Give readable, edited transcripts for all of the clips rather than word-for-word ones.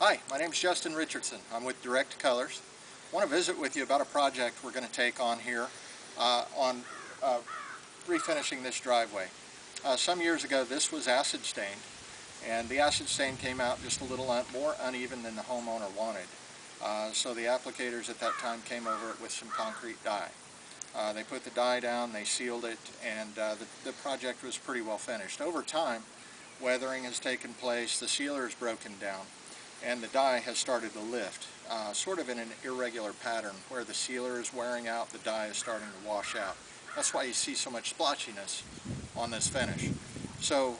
Hi, my name is Justin Richardson. I'm with Direct Colors. I want to visit with you about a project we're going to take on here on refinishing this driveway. Some years ago this was acid stained, and the acid stain came out just a little more uneven than the homeowner wanted. So the applicators at that time came over it with some concrete dye. They put the dye down, they sealed it, and the project was pretty well finished. Over time, weathering has taken place, the sealer has broken down, and the dye has started to lift, sort of in an irregular pattern where the sealer is wearing out, the dye is starting to wash out. That's why you see so much splotchiness on this finish. So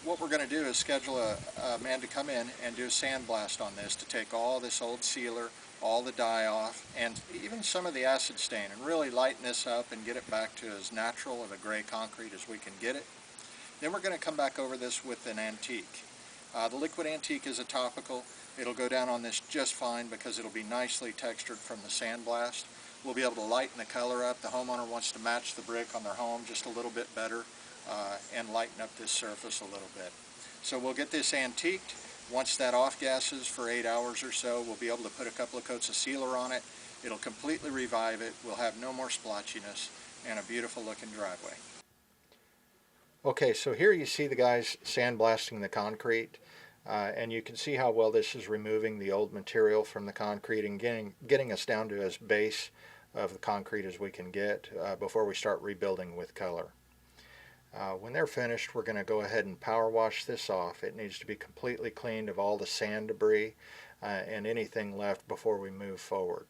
what we're going to do is schedule a man to come in and do a sandblast on this to take all this old sealer, all the dye off, and even some of the acid stain, and really lighten this up and get it back to as natural of a gray concrete as we can get it. Then we're going to come back over this with an antique. The liquid antique is a topical. It'll go down on this just fine because it'll be nicely textured from the sandblast. We'll be able to lighten the color up. The homeowner wants to match the brick on their home just a little bit better and lighten up this surface a little bit. So we'll get this antiqued. Once that off-gasses for 8 hours or so, we'll be able to put a couple of coats of sealer on it. It'll completely revive it. We'll have no more splotchiness and a beautiful looking driveway. Okay, so here you see the guys sandblasting the concrete, and you can see how well this is removing the old material from the concrete and getting us down to as base of the concrete as we can get before we start rebuilding with color. When they're finished, we're going to go ahead and power wash this off. It needs to be completely cleaned of all the sand debris and anything left before we move forward.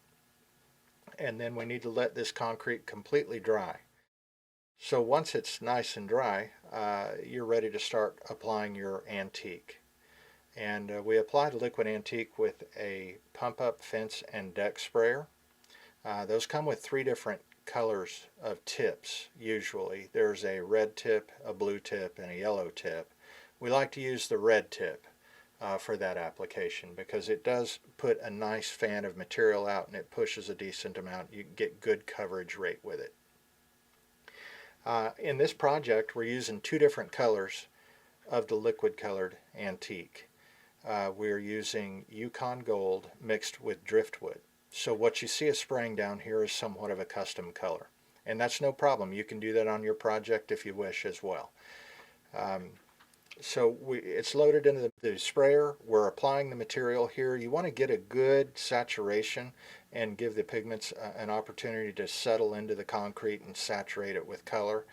And then we need to let this concrete completely dry. So once it's nice and dry, you're ready to start applying your antique. And we apply the liquid antique with a pump-up fence and deck sprayer. Those come with 3 different colors of tips usually. There's a red tip, a blue tip, and a yellow tip. We like to use the red tip for that application because it does put a nice fan of material out and it pushes a decent amount. You get good coverage rate with it. In this project we're using 2 different colors of the liquid colored antique. We're using Yukon Gold mixed with driftwood. So what you see us spraying down here is somewhat of a custom color. And that's no problem. You can do that on your project if you wish as well. It's loaded into the sprayer. We're applying the material here. You want to get a good saturation and give the pigments an opportunity to settle into the concrete and saturate it with color.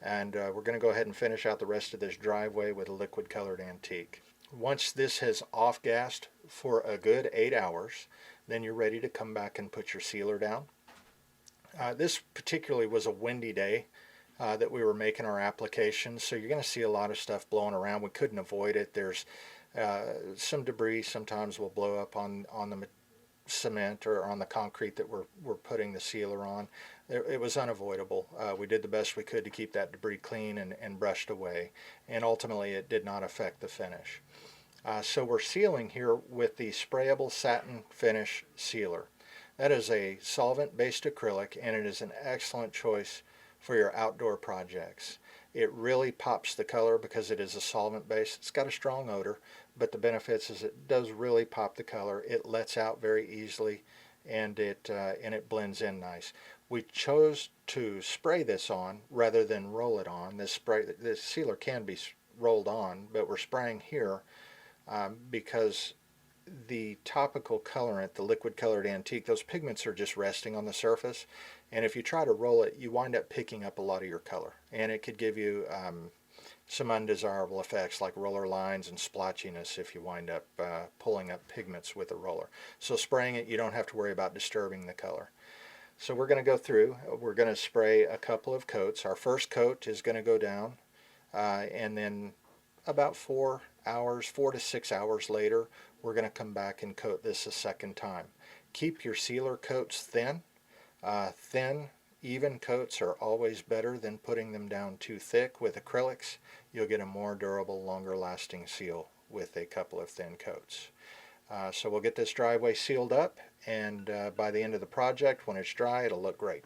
And we're going to go ahead and finish out the rest of this driveway with a liquid colored antique. Once this has off-gassed for a good 8 hours, then you're ready to come back and put your sealer down. This particularly was a windy day that we were making our application, so you're going to see a lot of stuff blowing around. We couldn't avoid it. There's some debris sometimes will blow up on the cement or on the concrete that we're putting the sealer on. It was unavoidable. We did the best we could to keep that debris clean and brushed away, and ultimately it did not affect the finish. So we're sealing here with the sprayable satin finish sealer. That is a solvent-based acrylic, and it is an excellent choice for your outdoor projects. It really pops the color because it is a solvent base. It's got a strong odor, but the benefits is it does really pop the color. It lets out very easily, and it blends in nice. We chose to spray this on rather than roll it on. This sealer can be rolled on, but we're spraying here because the topical colorant, the liquid colored antique, those pigments are just resting on the surface, and if you try to roll it, you wind up picking up a lot of your color, and it could give you some undesirable effects like roller lines and splotchiness if you wind up pulling up pigments with a roller. So spraying it, you don't have to worry about disturbing the color. So we're going to go through, we're going to spray a couple of coats. Our first coat is going to go down, and then about 4 to 6 hours later, we're going to come back and coat this a second time. Keep your sealer coats thin. Thin, even coats are always better than putting them down too thick with acrylics. You'll get a more durable, longer lasting seal with a couple of thin coats. So we'll get this driveway sealed up, and by the end of the project, when it's dry, it'll look great.